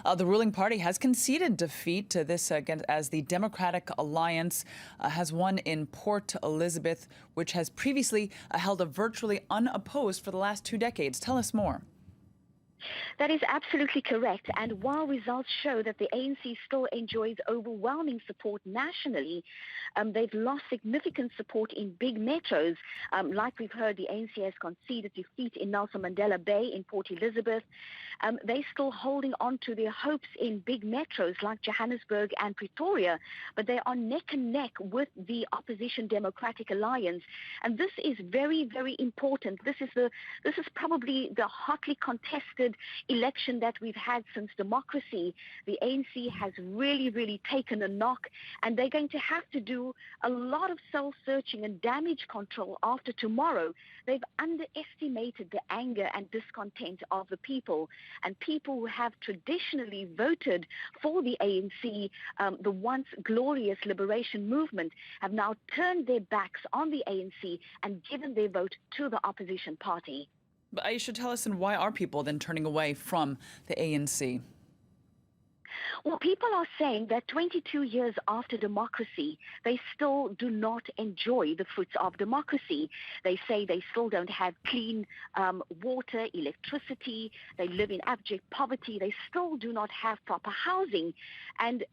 The ruling party has conceded defeat to this against, as the Democratic Alliance has won in Port Elizabeth, which has previously held a virtually unopposed for the last 2 decades. Tell us more. That is absolutely correct. And while results show that the ANC still enjoys overwhelming support nationally, they've lost significant support in big metros. Like we've heard, the ANC has conceded defeat in Nelson Mandela Bay in Port Elizabeth. They're still holding on to their hopes in big metros like Johannesburg and Pretoria, but they are neck and neck with the opposition Democratic Alliance. And this is very, very important. This is probably the hotly contested election that we've had since democracy. The ANC has really, really taken a knock, and they're going to have to do a lot of soul-searching and damage control after tomorrow. They've underestimated the anger and discontent of the people, and people who have traditionally voted for the ANC, the once glorious liberation movement, have now turned their backs on the ANC and given their vote to the opposition party. But you should tell us, and why are people then turning away from the ANC? Well, people are saying that 22 years after democracy, they still do not enjoy the fruits of democracy. They say they still don't have clean water, electricity. They live in abject poverty. They still do not have proper housing. And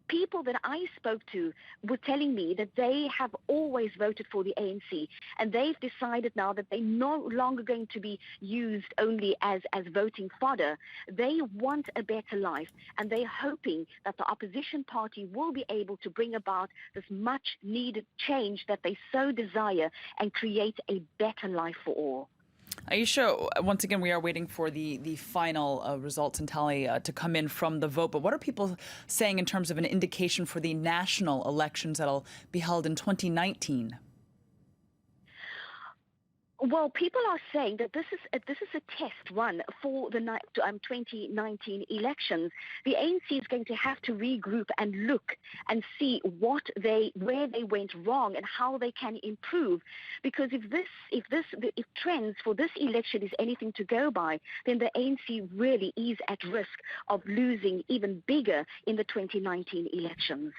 people that I spoke to were telling me that they have always voted for the ANC, and they've decided now that they're no longer going to be used only as voting fodder. They want a better life, and they're hoping that the opposition party will be able to bring about this much needed change that they so desire and create a better life for all. Aisha, once again, we are waiting for the final results and tally to come in from the vote. But what are people saying in terms of an indication for the national elections that'll be held in 2019? Well, people are saying that this is a test run for the 2019 elections. The ANC is going to have to regroup and look and see where they went wrong and how they can improve. Because if trends for this election is anything to go by, then the ANC really is at risk of losing even bigger in the 2019 elections.